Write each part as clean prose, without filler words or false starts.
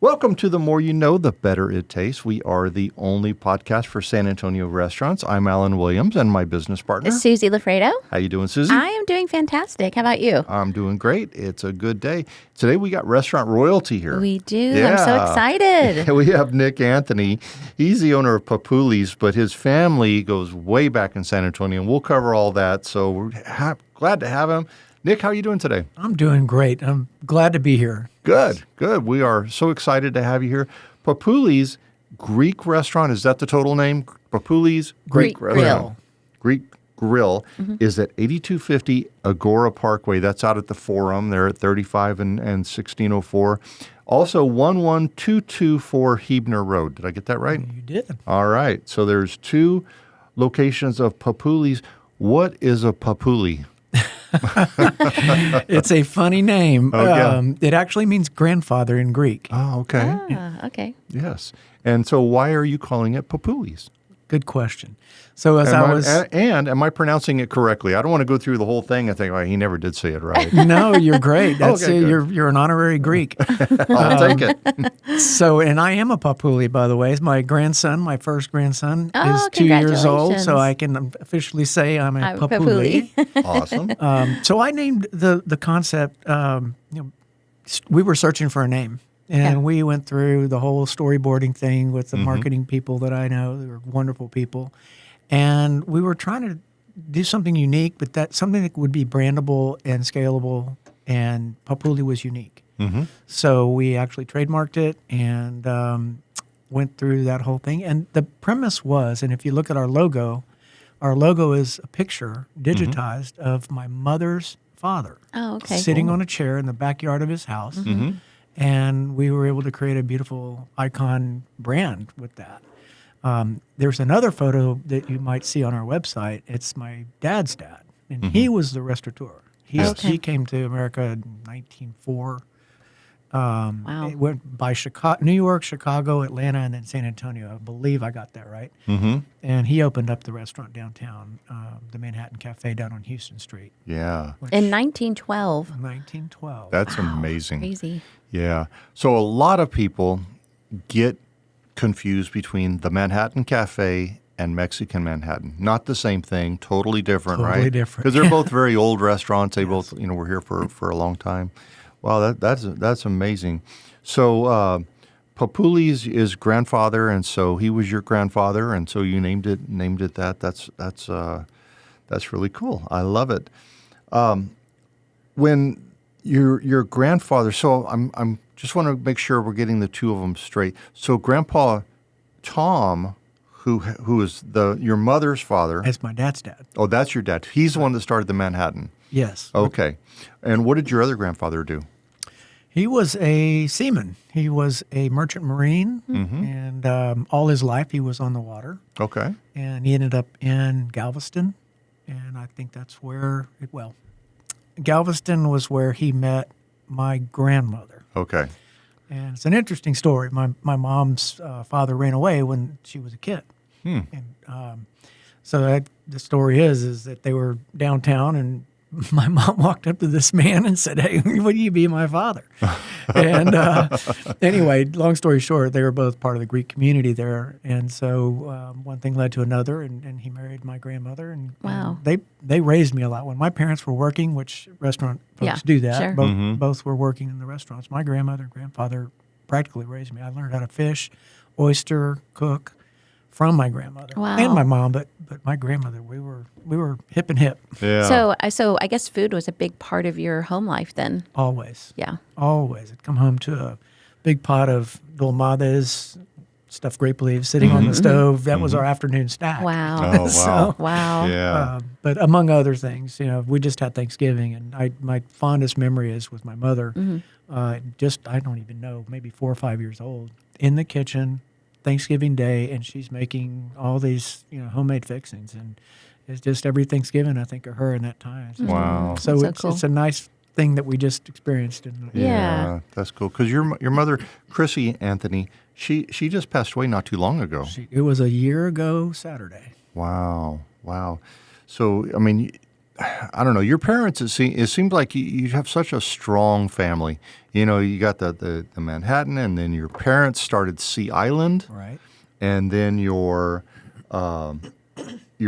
Welcome to The More You Know, The Better It Tastes. We are the only podcast for San Antonio restaurants. I'm Alan Williams and my business partner, Susie Lafredo. How you doing, Susie? I am doing fantastic. How about you? I'm doing great. It's a good day. Today we got restaurant royalty here. We do. Yeah. I'm so excited. We have Nick Anthony. He's the owner of Papouli's, but his family goes way back in San Antonio, and we'll cover all that. So we're glad to have him. Nick, how are you doing today? I'm doing great. I'm glad to be here. Good. We are so excited to have you here. Papouli's Greek restaurant, is that the total name? Papouli's Greek Grill. Greek Grill is at 8250 Agora Parkway. That's out at the Forum. They're at 35 and 1604. Also, 11224 Hebner Road. Did I get that right? You did. All right. So there's two locations of Papouli's. What is a Papouli? It's a funny name. Oh, yeah. It actually means grandfather in Greek. Oh, okay. Okay. Yes. And so why are you calling it Papouli's? Good question. So am I pronouncing it correctly? I don't want to go through the whole thing and think, he never did say it right. No, you're great. That's Okay, you're an honorary Greek. I'll take it. And I am a Papouli, by the way. My grandson, my first grandson, is 2 years old, so I can officially say I'm a Papouli. Awesome. So I named the concept. We were searching for a name. And we went through the whole storyboarding thing with the marketing people that I know. They were wonderful people. And we were trying to do something unique, but something that would be brandable and scalable. And Papouli was unique. Mm-hmm. So we actually trademarked it and went through that whole thing. And the premise was, and if you look at our logo is a picture digitized of my mother's father. Oh, okay. Sitting on a chair in the backyard of his house. Mm-hmm. And we were able to create a beautiful icon brand with that. There's another photo that you might see on our website. It's my dad's dad, and he was the restaurateur. He came to America in 1904. Wow. It went by New York, Chicago, Atlanta, and then San Antonio. I believe I got that right. Mm-hmm. And he opened up the restaurant downtown, the Manhattan Café down on Houston Street. Yeah. In 1912. 1912. That's amazing. Crazy. Yeah. So a lot of people get confused between the Manhattan Café and Mexican Manhattan. Not the same thing, totally different, right? Totally different. Because they're both very old restaurants. They both, were here for a long time. Wow, that's amazing. So Papouli's is grandfather, and so he was your grandfather, and so you named it that. That's really cool. I love it. When your grandfather, so I'm just want to make sure we're getting the two of them straight. So Grandpa Tom, who is your mother's father. That's my dad's dad. Oh, that's your dad. He's the one that started the Manhattan. Yes. Okay. And what did your other grandfather do? He was a seaman. He was a merchant marine, and all his life he was on the water. Okay. And he ended up in Galveston, and I think that's where Galveston was where he met my grandmother. Okay. And it's an interesting story. My mom's father ran away when she was a kid. And so the story is that they were downtown, and my mom walked up to this man and said, "Hey, would you be my father?" And anyway, long story short, they were both part of the Greek community there. And so one thing led to another, and he married my grandmother. And, Wow. and they raised me a lot. When my parents were working, which restaurant folks do that, sure. both were working in the restaurants. My grandmother and grandfather practically raised me. I learned how to fish, oyster, cook from my grandmother and my mom, but my grandmother, we were hip and hip. Yeah. So I guess food was a big part of your home life then. Always. Yeah. Always. I'd come home to a big pot of dolmades, stuffed grape leaves sitting on the stove. That was our afternoon snack. Wow. Oh, wow. So, Wow. Yeah. but among other things, we just had Thanksgiving, and my fondest memory is with my mother. I don't even know, maybe 4 or 5 years old, in the kitchen, Thanksgiving Day, and she's making all these, homemade fixings, and it's just every Thanksgiving I think of her in that time. Wow. So cool. It's a nice thing that we just experienced. Yeah. That's cool. Because your mother, Chrissy Anthony, she just passed away not too long ago. It was a year ago Saturday. Wow. So, I mean, I don't know, your parents, it seemed like you have such a strong family. You know, you got the Manhattan, and then your parents started Sea Island, Right. and then your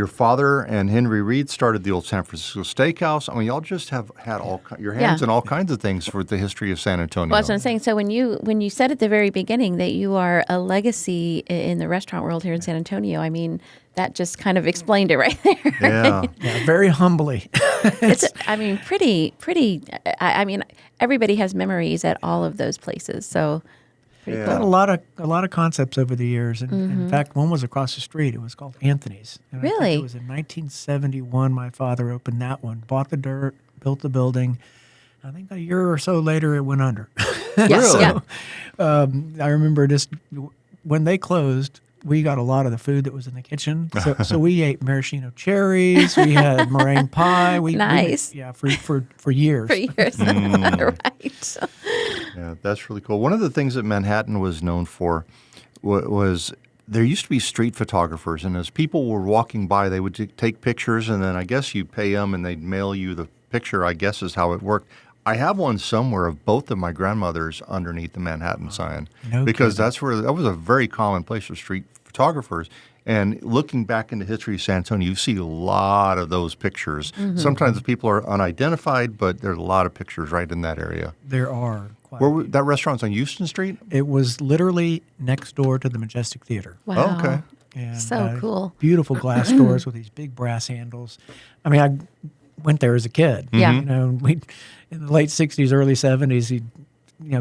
father and Henry Reed started the old San Francisco Steakhouse. I mean, y'all just have had your hands Yeah. in all kinds of things for the history of San Antonio. Well, that's what I'm saying. So when you said at the very beginning that you are a legacy in the restaurant world here in San Antonio, I mean, that just kind of explained it right there. Yeah. Yeah, very humbly. It's, I mean, pretty. I mean, everybody has memories at all of those places. So pretty Yeah. Had cool. a lot of concepts over the years, and in fact, one was across the street. It was called Anthony's. And I think Really? it was in 1971. My father opened that one, bought the dirt, built the building. I think a year or so later, it went under. Yes, Really? yeah. I remember just when they closed, we got a lot of the food that was in the kitchen. So we ate maraschino cherries. We had meringue pie. Nice. For years. For years. Right. Yeah, that's really cool. One of the things that Manhattan was known for was there used to be street photographers, and as people were walking by, they would take pictures, and then I guess you pay them, and they'd mail you the picture, I guess is how it worked. I have one somewhere of both of my grandmothers underneath the Manhattan sign No because kidding. that was a very common place for street photographers. And looking back into history of San Antonio, you see a lot of those pictures. Sometimes the people are unidentified, but there's a lot of pictures right in that area. There are quite a few. That restaurant's on Houston Street? It was literally next door to the Majestic Theater. Wow. Oh, okay. And, So cool. Beautiful glass doors with these big brass handles. I mean, I went there as a kid. Yeah. You know, we in the late 60s, early 70s, he'd,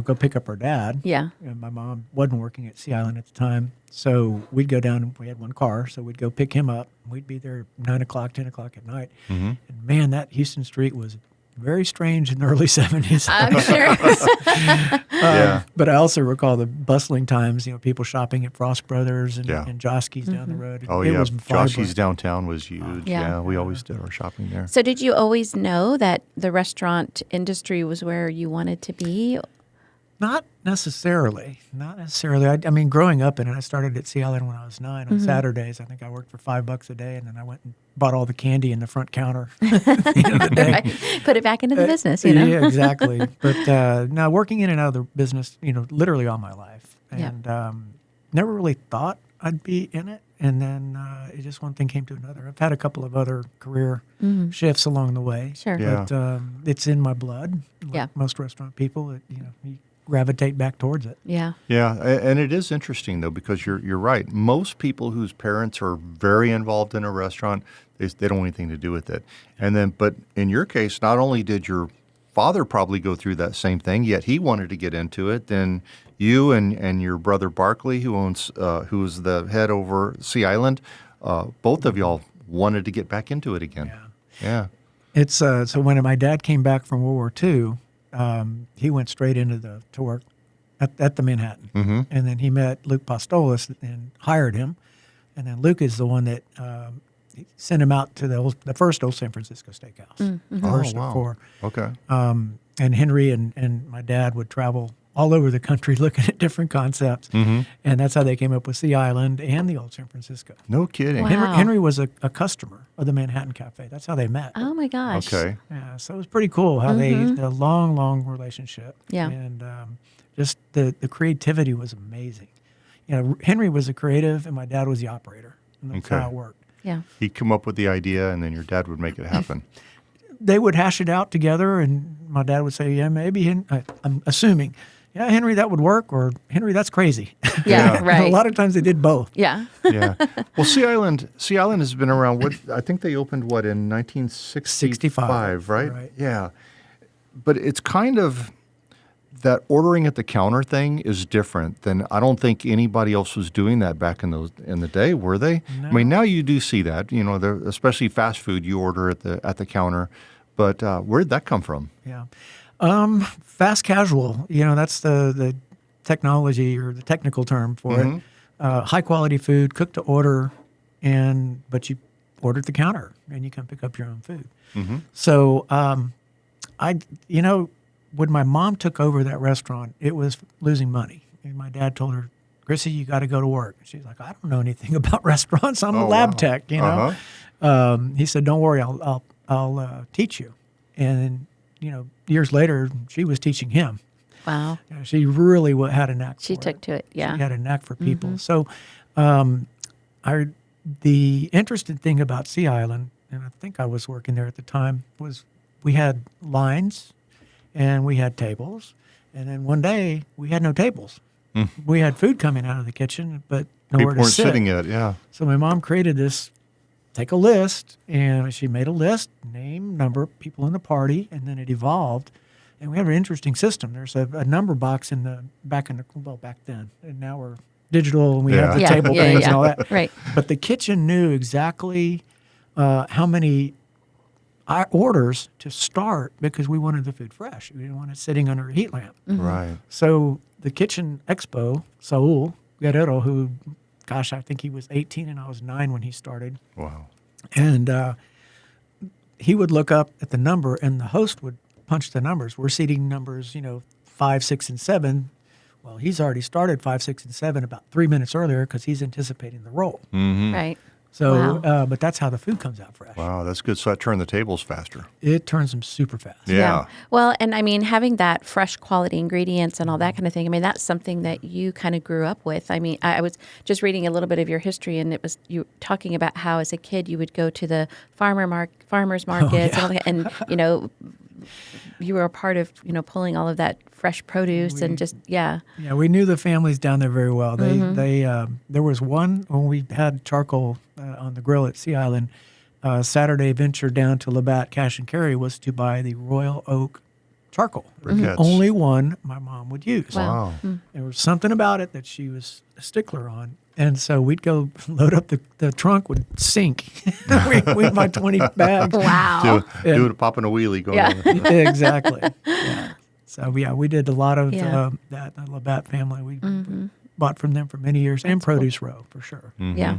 go pick up our dad. Yeah. And my mom wasn't working at Sea Island at the time. So we'd go down, and we had one car, so we'd go pick him up. We'd be there 9 o'clock, 10 o'clock at night. And man, that Houston Street was very strange in the early 70s. I'm sure. Yeah. But I also recall the bustling times, people shopping at Frost Brothers and, Yeah. and Joski's down the road. Oh, it yeah. was vibrant. Joshie's downtown was huge. Yeah. Yeah. We always did our shopping there. So did you always know that the restaurant industry was where you wanted to be? Not necessarily. Not necessarily. I mean, growing up in it, I started at Sea Island when I was 9 on Saturdays. I think I worked for $5 a day, and then I went and bought all the candy in the front counter at the end of the day. Right? Put it back into the business, Yeah, exactly. But now working in and out of the business, literally all my life. Yeah. And never really thought I'd be in it. And then it just one thing came to another. I've had a couple of other career shifts along the way. Sure. Yeah. But it's in my blood. Like Yeah. most restaurant people, you gravitate back towards it. Yeah. Yeah, and it is interesting though because you're right. Most people whose parents are very involved in a restaurant, they don't want anything to do with it. And then, but in your case, not only did your father probably go through that same thing, yet he wanted to get into it. Then you and your brother Barkley, who's the head over Sea Island, both of y'all wanted to get back into it again. Yeah. It's so when my dad came back from World War II, he went straight into to work at the Manhattan, and then he met Luke Postolis and hired him, and then Luke is the one that sent him out to the first old San Francisco Steakhouse. First Oh, wow. of four. Okay. And Henry and my dad would travel all over the country looking at different concepts, and that's how they came up with Sea Island and the old San Francisco. No kidding. Wow. Henry was a customer of the Manhattan Café. That's how they met. Oh my gosh. Okay. Yeah, so it was pretty cool how they had a long relationship. Yeah. And just the creativity was amazing. Henry was a creative and my dad was the operator. And that's Okay. how it worked. Yeah. He'd come up with the idea, and then your dad would make it happen. They would hash it out together, and my dad would say, "Yeah, maybe." I'm assuming, "Yeah, Henry, that would work," or "Henry, that's crazy." Yeah. And Right. a lot of times they did both. Yeah. Yeah. Well, Sea Island has been around. I think they opened in 1965, right? Right. Yeah. But it's kind of that ordering at the counter thing is different than I don't think anybody else was doing that back in the day, were they? No. I mean, now you do see that, especially fast food, you order at the counter. But where did that come from? Yeah. Fast casual, that's the technology or the technical term for it. High quality food, cooked to order, but you order at the counter and you can pick up your own food. So when my mom took over that restaurant, it was losing money. And my dad told her, "Chrissy, you got to go to work." She's like, "I don't know anything about restaurants. I'm a lab wow. tech, Uh-huh. He said, "Don't worry, I'll teach you. And, years later, she was teaching him. Wow. She really had a knack for She it. took to it. Yeah. She had a knack for people. So the interesting thing about Sea Island, and I think I was working there at the time, was we had lines and we had tables. And then one day we had no tables. We had food coming out of the kitchen, but nowhere People to weren't sit. sitting at, yeah. So my mom created this, take a list, and she made a list, name, number, people in the party, and then it evolved. And we have an interesting system. There's a number box back then, and now we're digital, and we have the Yeah. table Yeah, things yeah. and all that. Right. But the kitchen knew exactly how many orders to start because we wanted the food fresh. We didn't want it sitting under a heat lamp. Right. So the kitchen expo, Saul Guerrero, who, gosh, I think he was 18 and I was 9 when he started. Wow. And he would look up at the number, and the host would punch the numbers. We're seating numbers, 5, 6, and 7. Well, he's already started 5, 6, and 7 about 3 minutes earlier because he's anticipating the roll. Right. So, Wow. but that's how the food comes out fresh. Wow, that's good. So that turned the tables faster. It turns them super fast. Yeah. Well, and I mean, having that fresh quality ingredients and all that kind of thing, I mean, that's something that you kind of grew up with. I mean, I was just reading a little bit of your history, and it was you talking about how as a kid you would go to the farmers markets and all that, and, you were a part of, pulling all of that fresh produce and just, yeah. Yeah, we knew the families down there very well. They there was one when we had charcoal on the grill at Sea Island. Saturday venture down to Labatt Cash and Carry was to buy the Royal Oak charcoal. Briquettes. Only one my mom would use. Wow. There was something about it that she was a stickler on. And so we'd go load up the trunk would sink. We'd buy 20 bags. Wow. Do it popping a wheelie going Yeah. on. Exactly. Yeah. So we did a lot of Yeah. that. The Labatt family, we bought from them for many years, and Produce Row for sure. Yeah.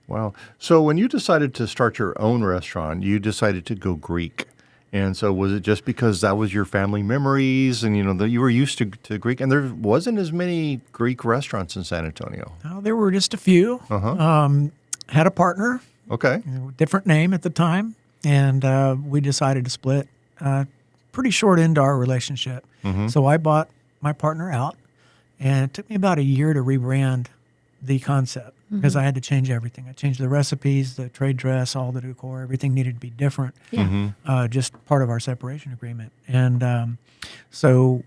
Wow. So when you decided to start your own restaurant, you decided to go Greek. And so was it just because that was your family memories and, that you were used to Greek? And there wasn't as many Greek restaurants in San Antonio. Now, there were just a few. Had a partner, Okay. different name at the time, and we decided to split pretty short into our relationship. So I bought my partner out, and it took me about a year to rebrand the concept because I had to change everything. I changed the recipes, the trade dress, all the decor, everything needed to be different. Yeah. Just part of our separation agreement. And so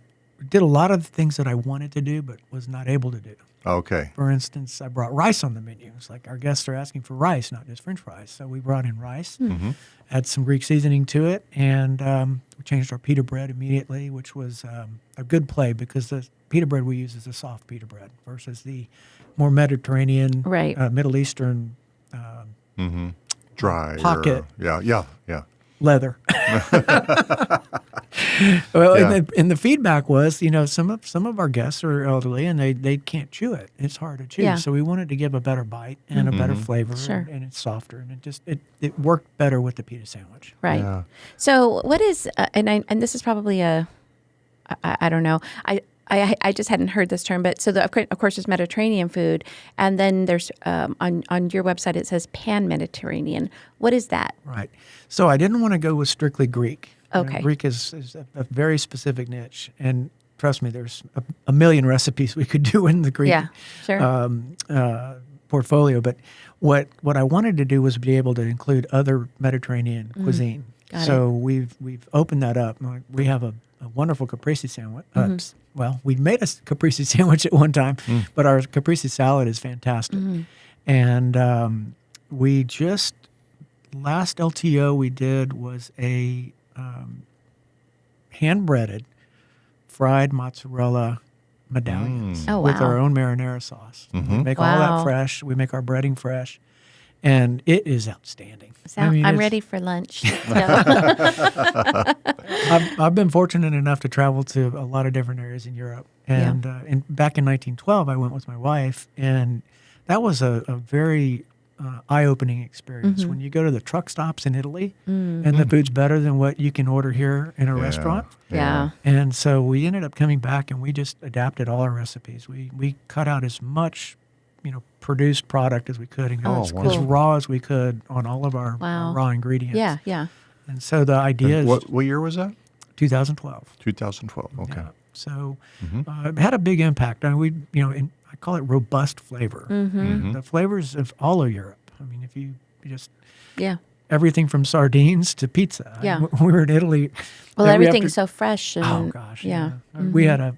did a lot of things that I wanted to do but was not able to do. Okay. For instance, I brought rice on the menu. It's like our guests are asking for rice, not just French fries. So we brought in rice, add some Greek seasoning to it, and we changed our pita bread immediately, which was a good play because the pita bread we use is a soft pita bread versus the more Mediterranean, Right. Middle Eastern Dry. Pocket. Yeah. leather. Well, Yeah. and the feedback was, some of our guests are elderly and they can't chew it. It's hard to chew. Yeah. So we wanted to give a better bite and a better flavor, Sure. and it's softer, and it worked better with the pita sandwich. Right. Yeah. So what is, and this is probably I don't know. I just hadn't heard this term, but so of course there's Mediterranean food, and then there's on your website it says Pan Mediterranean. What is that? Right. So I didn't want to go with strictly Greek. Okay. Greek is a very specific niche, and trust me, there's a million recipes we could do in the Greek Yeah, sure. portfolio. But what I wanted to do was be able to include other Mediterranean cuisine. Got So we've opened that up. We have a wonderful caprese sandwich. Well, we made a caprese sandwich at one time, but our caprese salad is fantastic. And we just last LTO we did was a hand breaded fried mozzarella medallions Oh, with wow. our own marinara sauce. We make all Wow. that fresh. We make our breading fresh, and it is outstanding. I'm it's- ready for lunch. No. I've been fortunate enough to travel to a lot of different areas in Europe, and back in 1912, I went with my wife, and that was a very eye-opening experience. When you go to the truck stops in Italy, and the food's better than what you can order here in a restaurant. Yeah. And so we ended up coming back, and we just adapted all our recipes. We cut out as much, produced product as we could, and go Oh, as wonderful. raw as we could on all of our Wow. raw ingredients. Yeah. Yeah. And so the idea is What year was that? 2012. 2012. Okay. Yeah. So it had a big impact. I mean, I call it robust flavor. The flavors of all of Europe. I mean, if you just Yeah. everything from sardines to pizza. Yeah. We were in Italy. Well, every everything's after- so fresh. And, Oh gosh, Yeah. We had a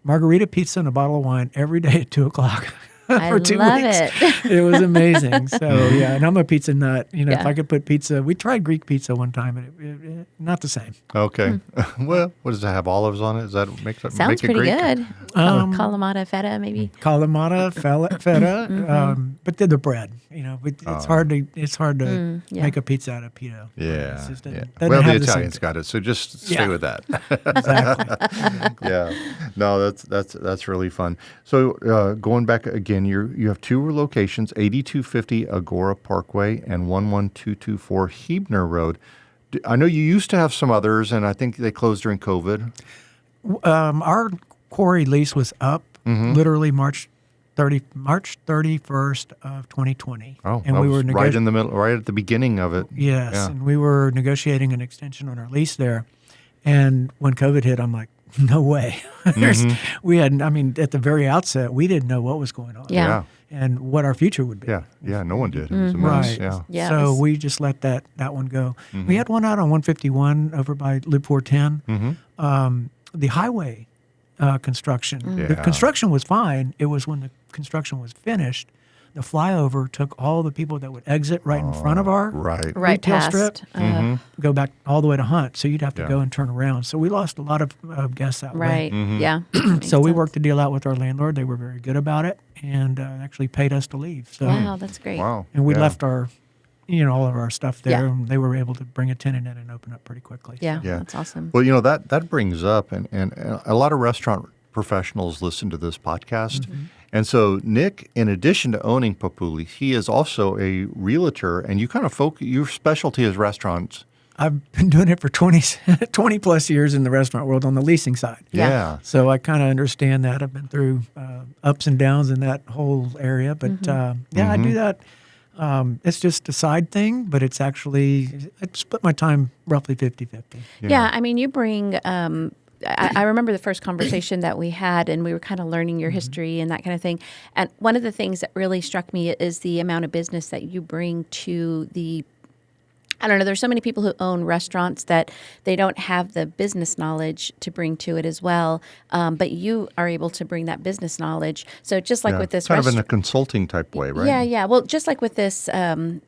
margarita pizza and a bottle of wine every day at 2:00 I for 2 love weeks. it. It was amazing. So yeah, and I'm a pizza nut. If Yeah. I could put pizza, we tried Greek pizza one time, and it not the same. Okay. Well, what does it have? Olives on it? Does that make it Sounds make it pretty Greek? good. Kalamata feta, maybe. Kalamata, feta, but then the bread. It's hard to yeah. make a pizza out of pita. Yeah. It's just Yeah. doesn't Well, the have the same Italians got it, so just stay Yeah. with that. Exactly. Yeah. No, that's really fun. So going back again, you have two locations: 8250 Agora Parkway and 11224 Hebner Road. I know you used to have some others, and I think they closed during COVID. Our quarry lease was up literally March 31st of 2020. Oh, and that we was were right in the middle, right at the beginning of it. Yes, Yeah. and we were negotiating an extension on our lease there. And when COVID hit, I'm like, no way. We had, at the very outset, we didn't know what was going on. Yeah. And what our future would be. Yeah. No one did. It was a mess. Right. Yeah. Yeah, it So was- we just let that one go. We had one out on 151 over by Loop 410. The highway construction. The Yeah. construction was fine. It was when the construction was finished, the flyover took all the people that would exit right in front of our Right. Right retail past. strip, go back all the way to Hunt. So you'd have to Yeah. go and turn around. So we lost a lot of guests that way. Right. Yeah. So we worked the deal out with our landlord. They were very good about it and actually paid us to leave. So Wow, that's great. Wow. and we Yeah. left our, all of our stuff there. Yeah. And they were able to bring a tenant in and open up pretty quickly. Yeah, Yeah. that's awesome. Well, that brings up, and a lot of restaurant professionals listen to this podcast. And so Nick, in addition to owning Papouli, he is also a realtor, and you kind of your specialty is restaurants. I've been doing it for 20 plus years in the restaurant world on the leasing side. Yeah. So I kind of understand that. I've been through ups and downs in that whole area. But I do that. It's just a side thing, but it's actually, I split my time roughly 50-50. Yeah, I mean, you bring. I remember the first conversation that we had, and we were kind of learning your history and that kind of thing. And one of the things that really struck me is the amount of business that you bring to the. I don't know. There's so many people who own restaurants that they don't have the business knowledge to bring to it as well. But you are able to bring that business knowledge. So just like Yeah. with this kind of in a restaurant. consulting type way, right? Yeah, yeah. Well, just like with this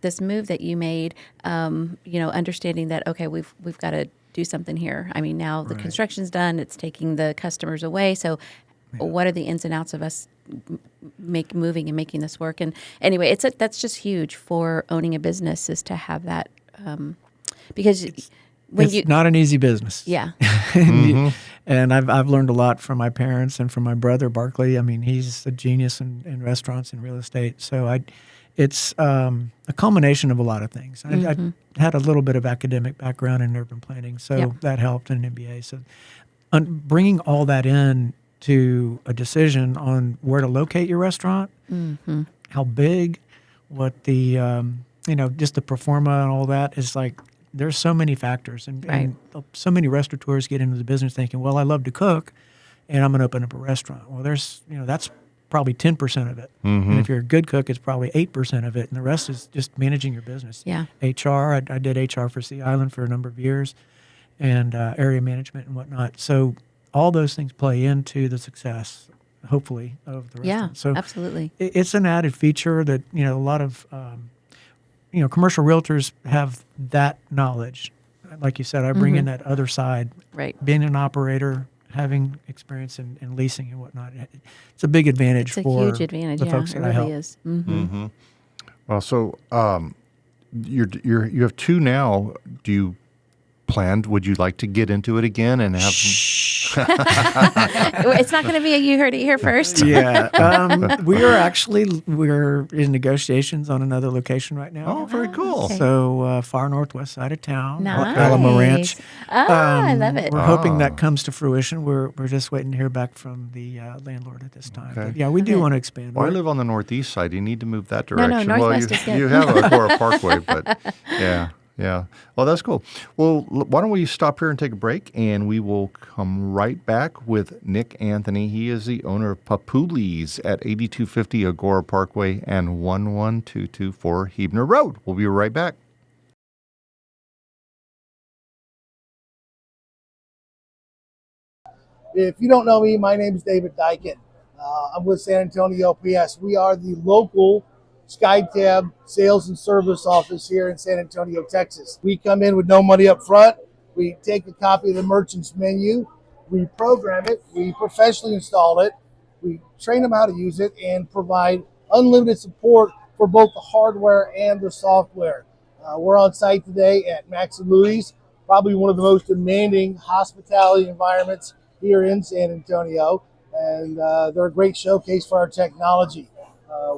this move that you made, understanding that okay, we've got to do something here. I mean, now the construction's done; it's taking the customers away. So, what are the ins and outs of us moving and making this work? And anyway, that's just huge for owning a business is to have that because when It's you not an easy business. yeah And I've learned a lot from my parents and from my brother Barkley. I mean, he's a genius in restaurants and real estate. So it's a culmination of a lot of things. I had a little bit of academic background in urban planning, so Yep. that helped in an MBA. So bringing all that in to a decision on where to locate your restaurant, how big, what the just the pro forma and all that is like. There's so many factors, and so many restaurateurs get into the business thinking, well, I love to cook, and I'm going to open up a restaurant. Well, there's, that's probably 10% of it. And if you're a good cook, it's probably 8% of it, and the rest is just managing your business. Yeah. HR, I did HR for Sea Island for a number of years, and area management and whatnot. So all those things play into the success, hopefully, of the yeah restaurant. So absolutely it's an added feature that a lot of commercial realtors have that knowledge. Like you said, I bring in that other side, right. being an operator, having experience in leasing and whatnot. It's a big advantage It's a for huge advantage. the Yeah, folks it that I really help. is. Mm-hmm. Well, so you have two now. Do you would you like to get into it again and have It's not going to be a you heard it here first. Yeah, we're in negotiations on another location right now. Oh, very cool. Okay. So far northwest side of town, Nice. Alamo Ranch. I love it. We're hoping that comes to fruition. We're just waiting to hear back from the landlord at this time. Okay. But yeah, we do Okay. want to expand. Well, I We're- live on the northeast side. You need to move that no, direction. northwest is good. you have a Agora Parkway, but yeah. Yeah. Well, that's cool. Well, why don't we stop here and take a break, and we will come right back with Nick Anthony. He is the owner of Papouli's at 8250 Agora Parkway and 11224 Hebner Road. We'll be right back. If you don't know me, my name is David Dyken. I'm with San Antonio PS. We are the local SkyTab sales and service office here in San Antonio, Texas. We come in with no money up front. We take a copy of the merchant's menu, we program it, we professionally install it, we train them how to use it, and provide unlimited support for both the hardware and the software. We're on site today at Max and Louie's, probably one of the most demanding hospitality environments here in San Antonio, and they're a great showcase for our technology.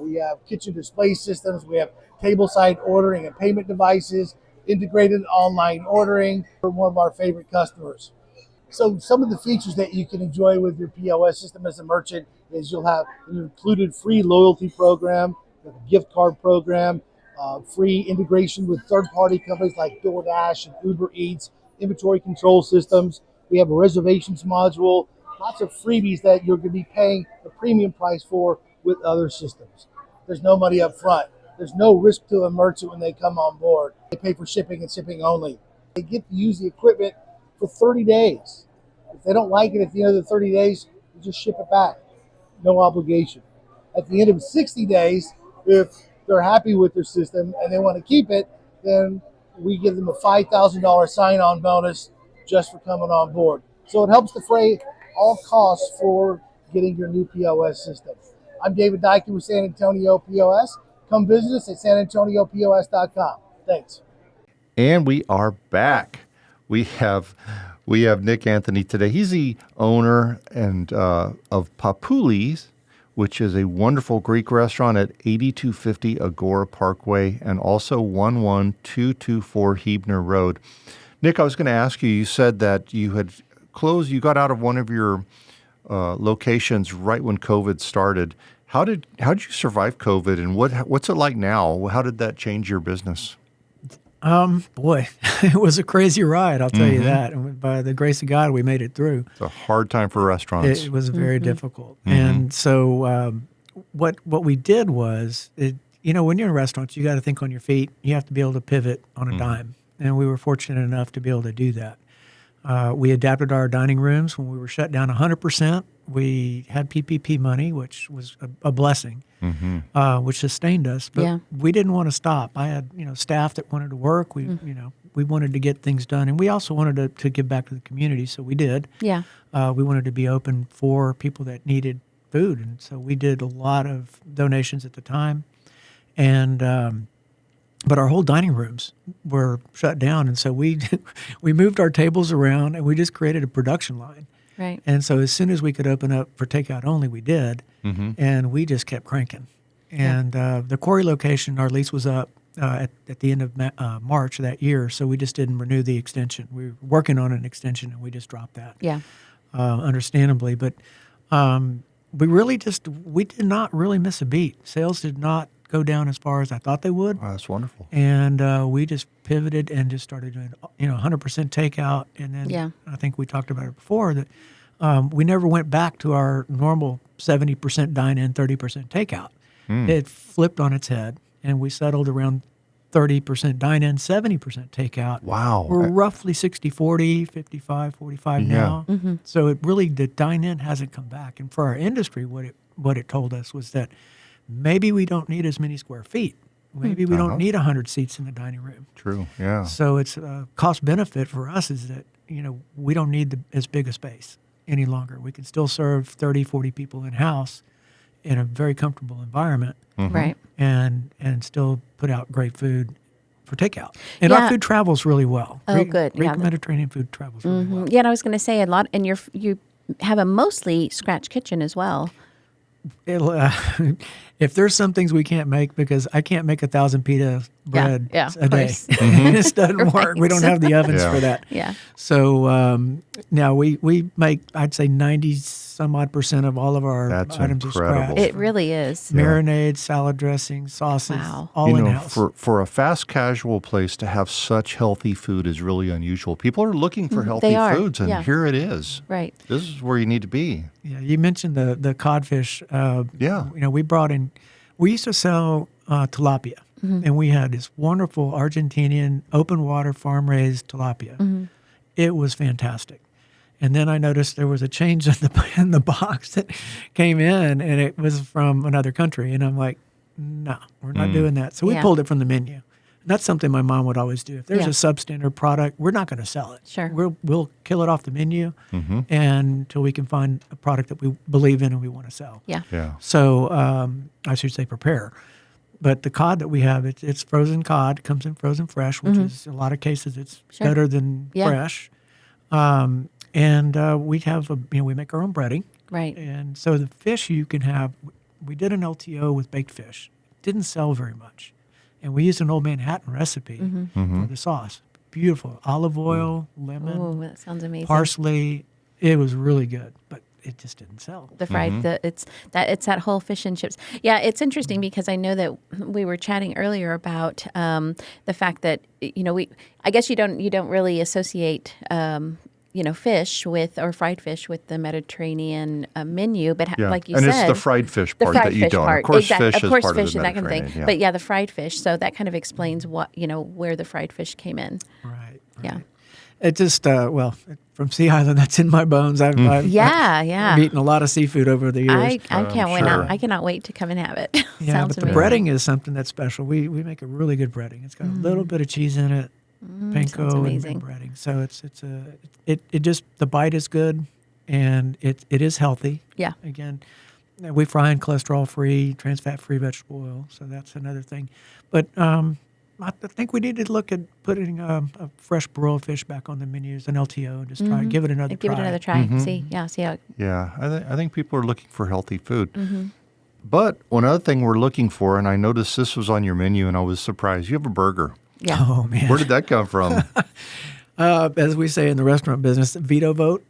We have kitchen display systems, we have table-side ordering and payment devices, integrated online ordering for one of our favorite customers. So some of the features that you can enjoy with your POS system as a merchant is you'll have an included free loyalty program, a gift card program, free integration with third-party companies like DoorDash and Uber Eats, inventory control systems. We have a reservations module, lots of freebies that you're going to be paying a premium price for with other systems. There's no money up front. There's no risk to a merchant when they come on board. They pay for shipping and shipping only. They get to use the equipment for 30 days. If they don't like it at the end of the 30 days, you just ship it back. No obligation. At the end of 60 days, if they're happy with their system and they want to keep it, then we give them a $5,000 sign-on bonus just for coming on board. So it helps defray all costs for getting your new POS system. I'm David Dyken with San Antonio POS. Come visit us at sanantoniopos.com. Thanks. And we are back. We have Nick Anthony today. He's the owner and of Papouli's, which is a wonderful Greek restaurant at 8250 Agora Parkway and also 11224 Hebner Road. Nick, I was going to ask you, you said that you had closed, you got out of one of your locations right when COVID started. How did you survive COVID, and what's it like now? How did that change your business? Boy, it was a crazy ride. I'll tell you that. And by the grace of God, we made it through. It's a hard time for restaurants. It was very difficult. And so what we did was, when you're in restaurants, you got to think on your feet. You have to be able to pivot on a dime. And we were fortunate enough to be able to do that. We adapted our dining rooms when we were shut down 100%. We had PPP money, which was a blessing, which sustained us. But we didn't want to stop. I had staff that wanted to work. We wanted to get things done, and we also wanted to give back to the community. So we did. Yeah. We wanted to be open for people that needed food, and so we did a lot of donations at the time, and. But our whole dining rooms were shut down, and so we moved our tables around, and we just created a production line. Right. And so as soon as we could open up for takeout only, we did, and we just kept cranking. And the Quarry location, our lease was up at the end of March of that year, so we just didn't renew the extension. We were working on an extension, and we just dropped that. Yeah. Understandably, but we did not really miss a beat. Sales did not go down as far as I thought they would. Oh, that's wonderful. And we just pivoted and just started doing 100% takeout. And then I think we talked about it before that we never went back to our normal 70% dine-in, 30% takeout. It flipped on its head, and we settled around 30% dine-in, 70% takeout. Wow. We're roughly 60-40, 55-45 now. So the dine-in hasn't come back. And for our industry, what it told us was that maybe we don't need as many square feet. Maybe we don't need 100 seats in the dining room. True, yeah. So it's a cost benefit for us is that, we don't need as big a space any longer. We can still serve 30, 40 people in-house in a very comfortable environment. Right. And still put out great food for takeout. And our food travels really well. Oh, good. Greek Mediterranean food travels really well. Yeah, and I was going to say a lot, and you have a mostly scratch kitchen as well. If there's some things we can't make, because I can't make 1,000 pita bread Yeah, a of day. course. And it doesn't work. We don't have the ovens Yeah. for that. Yeah. So now we make, I'd say 90 some odd percent of all of our That's items are incredible. scratch. It really is. Marinades, salad dressing, sauces, Wow. all in-house. For a fast casual place to have such healthy food is really unusual. People are looking for healthy They are, foods, and yeah. here it is. Right. This is where you need to be. Yeah, you mentioned the codfish. Yeah. We brought in, we used to sell tilapia, and we had this wonderful Argentinian open water farm raised tilapia. It was fantastic. And then I noticed there was a change in the box that came in, and it was from another country. And I'm like, no, we're not doing that. So we Yeah. pulled it from the menu. And that's something my mom would always do. If there's Yeah. a substandard product, we're not going to sell it. Sure. We'll kill it off the menu until we can find a product that we believe in and we want to sell. Yeah. Yeah. So I should say prepare. But the cod that we have, it's frozen cod. It comes in frozen fresh, which is in a lot of cases it's Sure. better than Yeah. fresh. And we have we make our own breading. Right. And so the fish you can have, we did an LTO with baked fish. Didn't sell very much. And we used an old Manhattan recipe for the sauce. Beautiful. Olive oil, lemon, Oh, that sounds amazing. parsley. It was really good, but it just didn't sell. The fried, it's that whole fish and chips. Yeah, it's interesting because I know that we were chatting earlier about the fact that I guess you don't really associate fish with or fried fish with the Mediterranean menu, but Yeah. like you and said, it's the fried fish the part fried that you fish don't. part. Of course, Exactly. fish Of course, is part fish of the and that kind of thing. Mediterranean. But yeah, the fried fish. So that kind of explains what where the fried fish came in. Right. Yeah. It just, from Sea Island, that's in my bones. I've Yeah. eaten a lot of seafood over the years. I can't wait. sure. I cannot wait to come and have it. Yeah, Sounds but the amazing. breading is something that's special. We make a really good breading. It's got a little bit of cheese in it, sounds panko and amazing. breading. So it just, the bite is good, and it is healthy. Yeah. Again, we fry in cholesterol-free, trans-fat-free vegetable oil, so that's another thing. But I think we need to look at putting a fresh broiled fish back on the menus, an LTO, and just try give it another Give try. it another try. See how. Yeah, I think people are looking for healthy food. But one other thing we're looking for, and I noticed this was on your menu, and I was surprised. You have a burger. Yeah. Oh man! Where did that come from? As we say in the restaurant business, veto vote.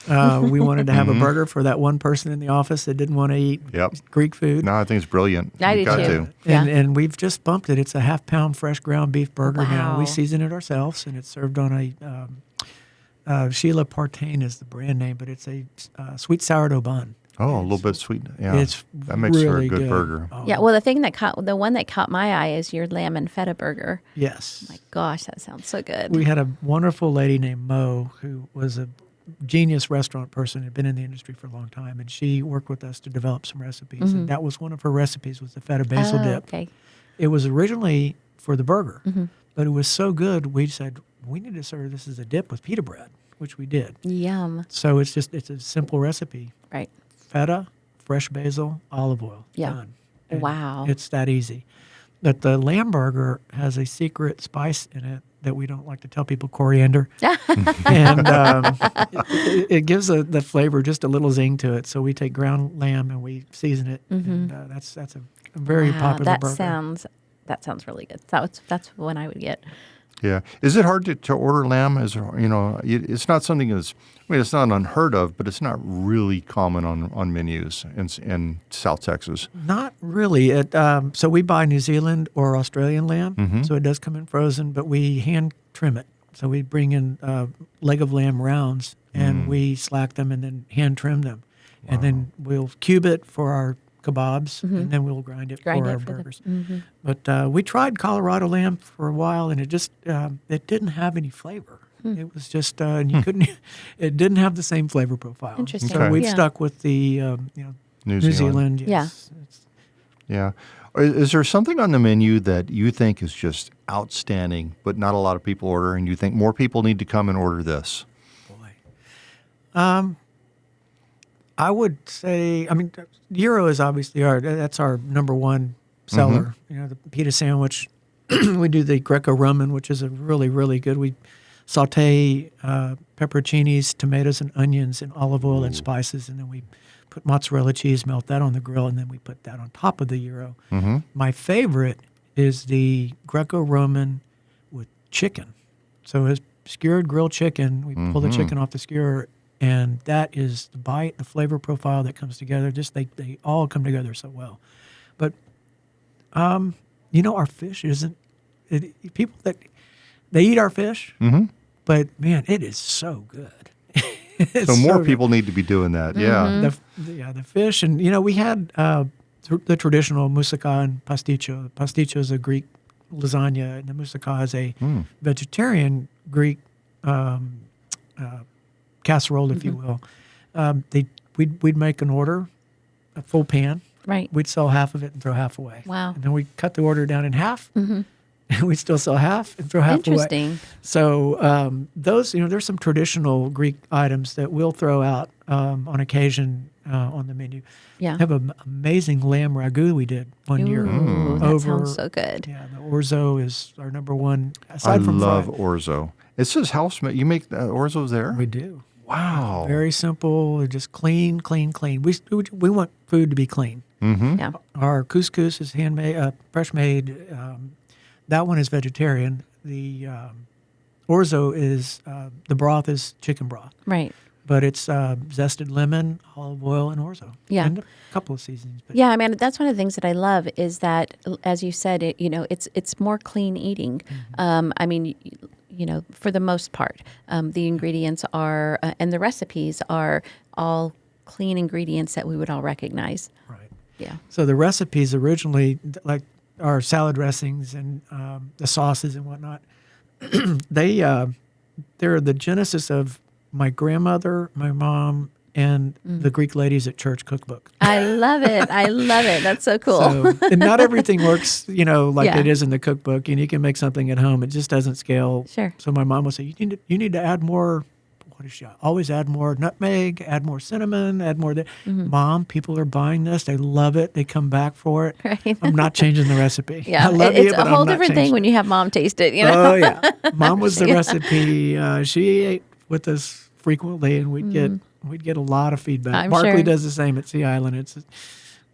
We wanted to have a burger for that one person in the office that didn't want to eat Yep. Greek food. No, I think it's brilliant. I You do got too. to. Yeah. And we've just bumped it. It's a half-pound fresh ground beef burger now. Wow. We season it ourselves, and it's served on a Sheila Partain is the brand name, but it's a sweet sourdough bun. Oh, a little bit sweet. Yeah, It's that makes for a really good burger. Oh, Yeah, well, the one that caught my eye is your lamb and feta burger. Yes. My gosh, that sounds so good. We had a wonderful lady named Mo who was a genius restaurant person, had been in the industry for a long time, and she worked with us to develop some recipes. And that was one of her recipes was the feta basil dip. Okay. It was originally for the burger, but it was so good we said we need to serve this as a dip with pita bread, which we did. Yum. So it's a simple recipe: Right. feta, fresh basil, olive oil. Yeah. Done. And Wow. it's that easy. But the lamb burger has a secret spice in it that we don't like to tell people, coriander. And it gives the flavor just a little zing to it. So we take ground lamb and we season it. And that's a very Wow, popular that burger. sounds really good. That's one I would get. Yeah. Is it hard to order lamb? It's not something that's, it's not unheard of, but it's not really common on menus in South Texas. Not really. So we buy New Zealand or Australian lamb, so it does come in frozen, but we hand trim it. So we bring in leg of lamb rounds, and we slack them and then hand trim them. And then we'll cube it for our kebabs, and then we'll grind it for our burgers. But we tried Colorado lamb for a while, and it just it didn't have any flavor. It was just and you couldn't. It didn't have the same flavor profile. Interesting. So Okay. we've Yeah. stuck with the New New Zealand. Zealand. Yes. Yeah. Is there something on the menu that you think is just outstanding, but not a lot of people order, and you think more people need to come and order this? I would say, gyro is obviously that's our number one seller. The pita sandwich. We do the Greco-Roman, which is a really, really good. We saute pepperoncinis, tomatoes, and onions in olive oil and spices, and then we put mozzarella cheese, melt that on the grill, and then we put that on top of the gyro. My favorite is the Greco-Roman with chicken. So it's skewered grilled chicken. We pull the chicken off the skewer, and that is the bite, the flavor profile that comes together. Just they all come together so well. But our fish isn't. People that they eat our fish, but man, it is so good. So more people need to be doing that. Yeah. The fish, and we had the traditional moussaka and pasticcio. Pasticcio is a Greek lasagna, and the moussaka is a vegetarian Greek casserole, if you will. We'd make an order, a full pan. Right. We'd sell half of it and throw half away. Wow. And then we cut the order down in half, and we'd still sell half and throw half away. Interesting. So those, there's some traditional Greek items that we'll throw out on occasion on the menu. Yeah. We have an amazing lamb ragu we did one year. Ooh, that sounds so good. Yeah, the orzo is our number one. I Aside from love fried. orzo. It says house made. You make orzos there? We do. Wow. Very simple, just clean. We want food to be clean. Yeah. Our couscous is handmade, fresh made. That one is vegetarian. The orzo is the broth is chicken broth, Right. but it's zested lemon, olive oil, and orzo. Yeah. And a couple of seasonings. But Yeah, I mean that's one of the things that I love is that, as you said, it's more clean eating. I mean, for the most part, the ingredients are and the recipes are all clean ingredients that we would all recognize. Right. Yeah. So the recipes originally, like our salad dressings and the sauces and whatnot, they're the genesis of my grandmother, my mom, and the Greek ladies at church cookbook. I love it. I love it. That's so cool. So, and not everything works, like Yeah. it is in the cookbook. And you can make something at home; it just doesn't scale. Sure. So my mom would say, "You need to add more." What is she? Always add more nutmeg, add more cinnamon, add more. Mom, people are buying this; they love it. They come back for it. Right. I'm not changing the recipe. Yeah, I love it's you, but a whole I'm not different thing changing when you have mom taste it. Oh yeah, Mom was the recipe. She ate with us frequently, and we'd get a lot of feedback. I'm Barkley sure. does the same at Sea Island.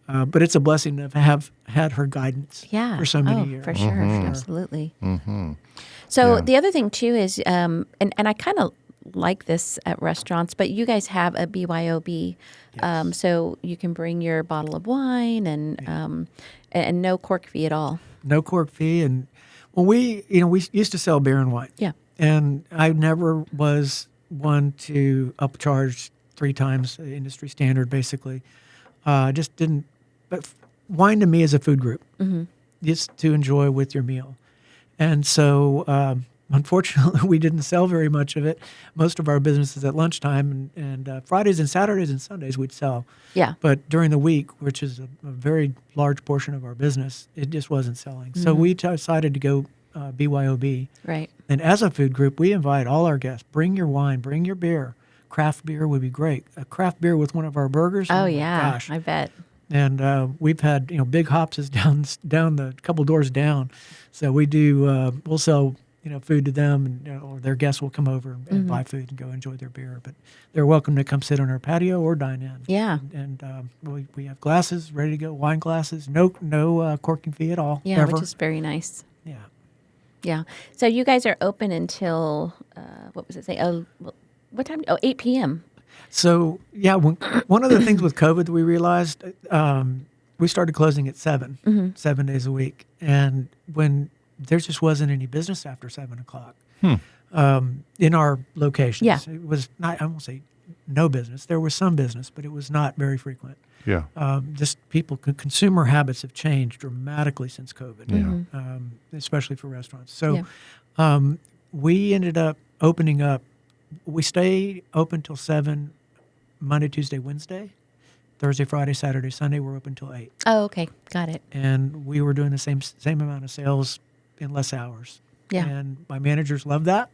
But it's a blessing to have had her guidance Yeah. for so many years. For sure. Absolutely. So Yeah. the other thing too is, and I kind of like this at restaurants, but you guys have a BYOB, so you can bring your bottle of wine and no cork fee at all. No cork fee, and we used to sell beer and wine. Yeah. And I never was one to upcharge 3 times the industry standard. Basically, just didn't. But wine to me is a food group, just to enjoy with your meal, and so. Unfortunately, we didn't sell very much of it. Most of our business is at lunchtime, and Fridays and Saturdays and Sundays we'd sell. Yeah. But during the week, which is a very large portion of our business, it just wasn't selling. So we decided to go BYOB. Right. And as a food group, we invite all our guests, bring your wine, bring your beer. Craft beer would be great. A craft beer with one of our burgers. Oh my yeah, gosh. I bet. And we've had, Big Hops is down the couple doors down. So we do, we'll sell food to them, and or their guests will come over and buy food and go enjoy their beer. But they're welcome to come sit on our patio or dine in. Yeah. And we have glasses ready to go, wine glasses, no corking fee at all. Yeah, ever. which is very nice. Yeah. Yeah. So you guys are open until what was it say? What time? 8 p.m. So yeah, one of the things with COVID that we realized, we started closing at 7 days a week, and when there just wasn't any business after 7 o'clock in our locations. Yeah. It was not, I won't say no business. There was some business, but it was not very frequent. Yeah. Just consumer habits have changed dramatically since COVID, especially for restaurants. So we ended up opening up. We stay open till 7, Monday, Tuesday, Wednesday. Thursday, Friday, Saturday, Sunday, we're open till 8. Oh, okay. Got it. And we were doing the same amount of sales in less hours. Yeah. And my managers love that.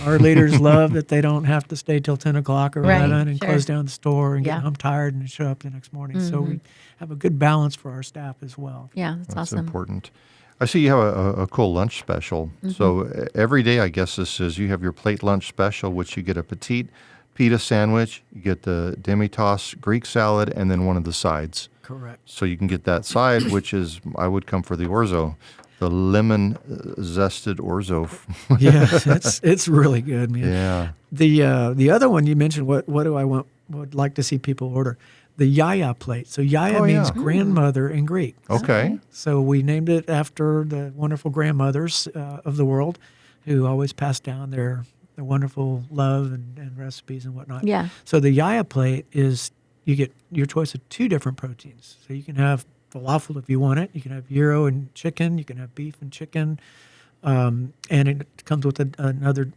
Our leaders love that they don't have to stay till 10 o'clock or Right, 11 and sure. close down the store and Yeah. get home tired and show up the next morning. So we have a good balance for our staff as well. Yeah, that's awesome. Important. I see you have a cool lunch special. So every day, I guess this is, you have your plate lunch special, which you get a petite pita sandwich, you get the demi-tasse Greek salad, and then one of the sides. Correct. So you can get that side, which is, I would come for the orzo. the lemon zested orzo. Yeah, it's really good, man. Yeah. The other one you mentioned, what do I would like to see people order? The yaya plate. So yaya Oh, means yeah. grandmother in Greek. Okay. So we named it after the wonderful grandmothers of the world who always passed down their wonderful love and recipes and whatnot. Yeah. So the yaya plate is you get your choice of 2 different proteins. So you can have falafel if you want it. You can have gyro and chicken. You can have beef and chicken. And it comes with another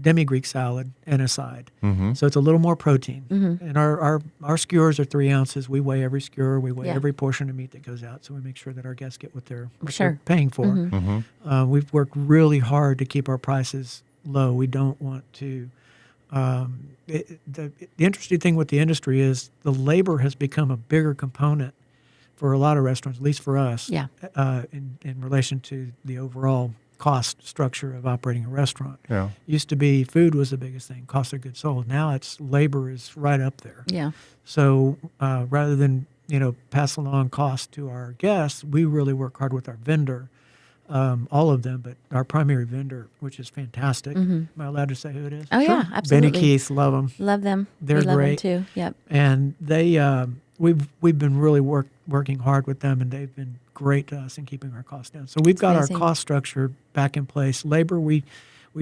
demi-Greek salad and a side. Mm-hmm. So it's a little more protein. And our skewers are 3 ounces. We weigh every skewer. We weigh Yeah. every portion of meat that goes out. So we make sure that our guests get what they're Sure. paying for. Mm-hmm. We've worked really hard to keep our prices low. We don't want to. The interesting thing with the industry is the labor has become a bigger component for a lot of restaurants, at least for us, Yeah. in relation to the overall cost structure of operating a restaurant. Yeah. Used to be food was the biggest thing, cost of goods sold. Now it's labor is right up there. Yeah. So rather than pass along cost to our guests, we really work hard with our vendor, all of them, but our primary vendor, which is fantastic. Am I allowed to say who it is? Oh, yeah, absolutely. Benny Keith, love them. Love them. They're we love great. them too. Yep. And they we've been really working hard with them, and they've been great to us in keeping our costs down. So we've got amazing. our cost structure back in place. Labor, we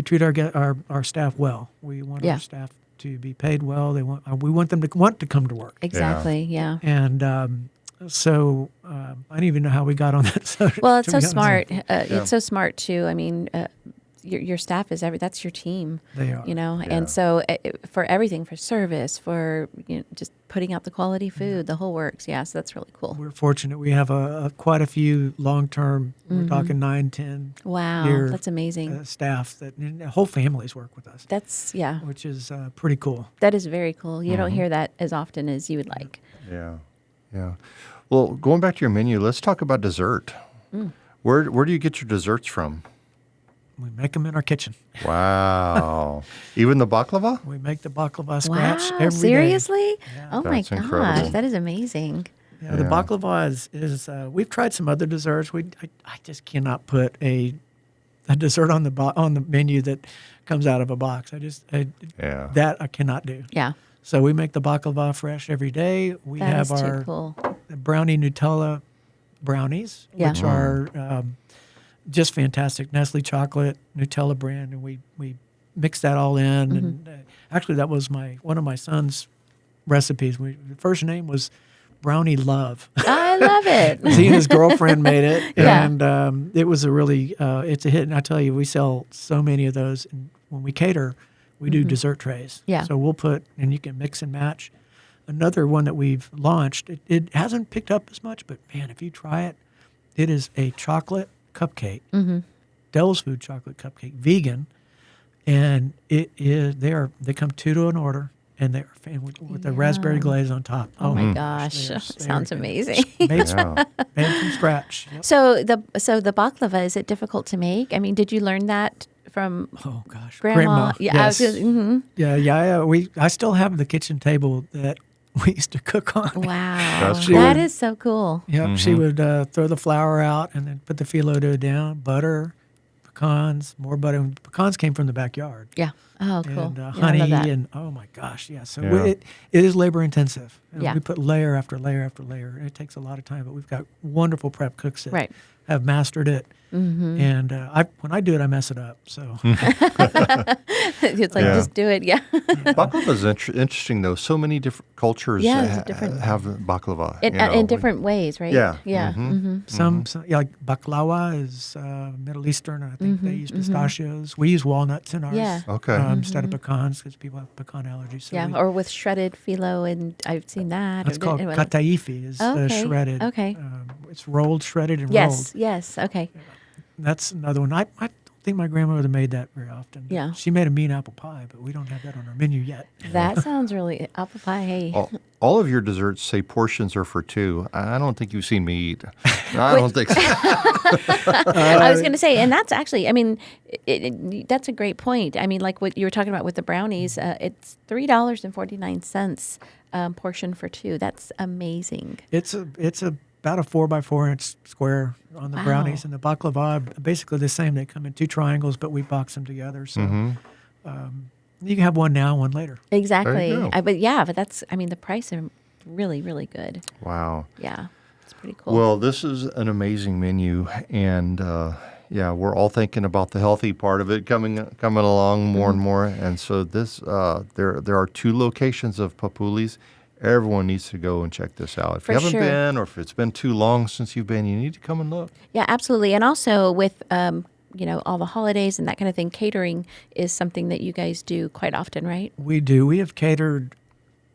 treat our staff well. We want Yeah. our staff to be paid well. We want them to want to come to work. Exactly. Yeah. And so I don't even know how we got on that subject. Well, it's to so be honest. smart. It's so smart too. I mean, your staff is that's your team. They are. And so for everything, for service, for just putting out the quality food, the whole works. Yeah, so that's really cool. We're fortunate. We have quite a few long-term, we're talking 9, 10 Wow, year that's amazing. staff and whole families work with us, That's which is pretty cool. that is very cool. You don't hear that as often as you would like. Yeah. Yeah. Well, going back to your menu, let's talk about dessert. Where do you get your desserts from? We make them in our kitchen. Wow. Even the baklava? We make the baklava scratch Wow, every day. seriously? Oh my That's gosh, incredible. that is amazing. Yeah, the baklava is we've tried some other desserts. I just cannot put a dessert on the menu that comes out of a box. Yeah. That I cannot do. Yeah, So we make the baklava fresh every day. We that have is too our cool. brownie Nutella brownies, Yeah. which are just fantastic. Nestle chocolate, Nutella brand, and we mix that all in. And actually, that was one of my son's recipes. The first name was Brownie Love. I love it. He and his girlfriend made it, Yeah. and it was a really it's a hit. And I tell you, we sell so many of those. And when we cater, we do dessert trays. Yeah. So we'll and you can mix and match. Another one that we've launched, it hasn't picked up as much, but man, if you try it, it is a chocolate cupcake, Dell's Food chocolate cupcake, vegan, and it is they come 2 to an order, and they're with the raspberry glaze on top. Oh my gosh, they're sounds good. amazing. Made, Yeah. made from scratch. Yep. So the baklava, is it difficult to make? I mean, did you learn that from Oh gosh, grandma? Yeah, Yes. Yeah. I still have the kitchen table that we used to cook on. Wow, That's that cool. is so cool. Yep, she would throw the flour out and then put the phyllo dough down, butter, pecans, more butter. And pecans came from the backyard. Yeah. Oh, cool. And Yeah, I honey, love that. and oh my gosh, yeah. So Yeah. it is labor intensive. And Yeah. we put layer after layer after layer, and it takes a lot of time. But we've got wonderful prep cooks that Right. have mastered it. And when I do it, I mess it up. So It's like Yeah. just do it. Yeah. Baklava is interesting, though. So many different cultures Yeah, it's a different- have baklava. In different ways, right? Yeah. Yeah. some like baklava is Middle Eastern. And I think they use pistachios. We use walnuts in ours. Yeah. Okay. Instead of pecans because people have pecan allergies. So Yeah. we- Or with shredded phyllo, and I've seen that. That's Or called anyway. kataifi. Is Okay, shredded. okay. It's rolled, shredded, and Yes. rolled. Yes. Okay. That's another one. I don't think my grandmother made that very often. Yeah. She made a mean apple pie, but we don't have that on our menu yet. That sounds really apple pie. Hey. All of your desserts say portions are for 2. I don't think you've seen me eat. I don't think so. I was going to say, and that's actually, I mean, that's a great point. I mean, like what you were talking about with the brownies, it's $3.49 portion for 2. That's amazing. It's a about a 4x4 inch square on the Wow. brownies, and the baklava basically the same. They come in 2 triangles, but we box them together. So you can have one now, one later. Exactly. go. But that's, I mean, the price are really, really good. Wow. Yeah. It's pretty cool. Well, this is an amazing menu, and yeah, we're all thinking about the healthy part of it coming along more and more. And so this, there are 2 locations of Papouli's. Everyone needs to go and check this out. If For you haven't sure. been, or if it's been too long since you've been, you need to come and look. Yeah, absolutely. And also with, all the holidays and that kind of thing, catering is something that you guys do quite often, right? We do. We have catered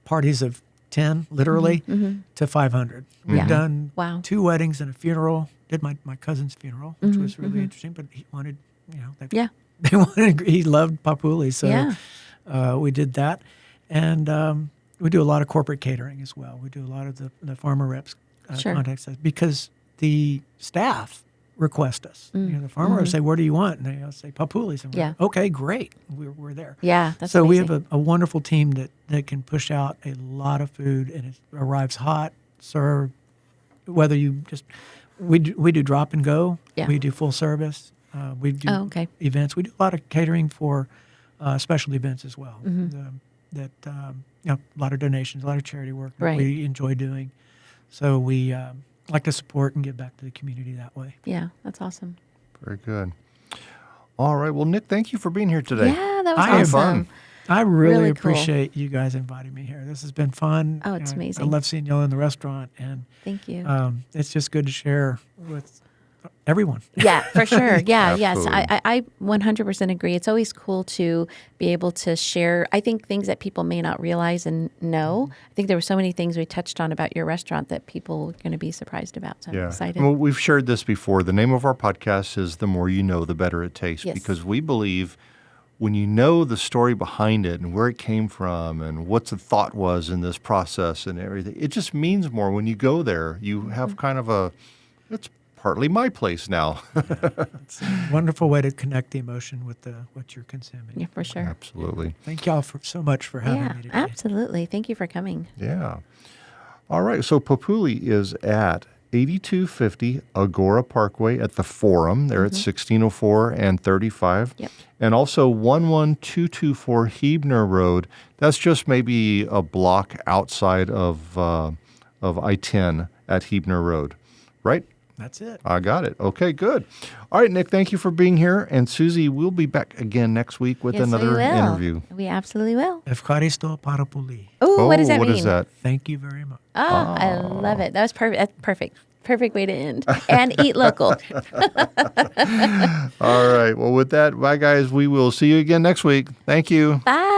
parties of 10, literally, to 500. We've Yeah. done Wow. 2 weddings and a funeral. Did my cousin's funeral, which was really interesting, but he wanted, Yeah. they wanted, he loved Papouli, so Yeah. we did that. And we do a lot of corporate catering as well. We do a lot of the farmer reps Sure. contact us because the staff request us. The farmer will say, "What do you want?" And they'll say, "Papouli's." And we're Yeah. like, okay, great. We're there. Yeah. That's So we amazing. have a wonderful team that can push out a lot of food, and it arrives hot, served. Whether you just we do drop and go. Yeah. We do full service. We do Oh, okay. events. We do a lot of catering for special events as well. A lot of donations, a lot of charity work that Right. we enjoy doing. So we like to support and give back to the community that way. Yeah. That's awesome. Very good. All right. Well, Nick, thank you for being here today. Yeah, that was I had awesome. fun. I really Really cool. appreciate you guys inviting me here. This has been fun. Oh, it's I amazing. love seeing y'all in the restaurant, and Thank you. it's just good to share with everyone. Yeah, for sure. Yeah, yes. Absolutely. I 100% agree. It's always cool to be able to share, I think, things that people may not realize and know. I think there were so many things we touched on about your restaurant that people are going to be surprised about. So I'm excited. Well, we've shared this before. The name of our podcast is The More You Know, The Better It Tastes, Yes. because we believe when you know the story behind it and where it came from and what the thought was in this process and everything, it just means more when you go there. You have kind of it's partly my place now. It's a wonderful way to connect the emotion with what you're consuming. Yeah, for sure. Absolutely. Thank y'all so much for having Yeah, me today. absolutely. Thank you for coming. Yeah. All right. So Papouli is at 8250 Agora Parkway at the Forum. They're at 1604 and 35. Yep. And also 11224 Hebner Road. That's just maybe a block outside of I-10 at Hebner Road. Right? That's it. I got it. Okay, good. All right, Nick, thank you for being here. And Susie, we'll be back again next week with Yes, we another will. interview. We absolutely will. Evcharisto Papouli. Oh, what does that what mean? is that? Thank you very much. Oh, I love it. That was perfect. That's perfect. Perfect way to end. And eat local. All right. Well, with that, bye, guys. We will see you again next week. Thank you. Bye.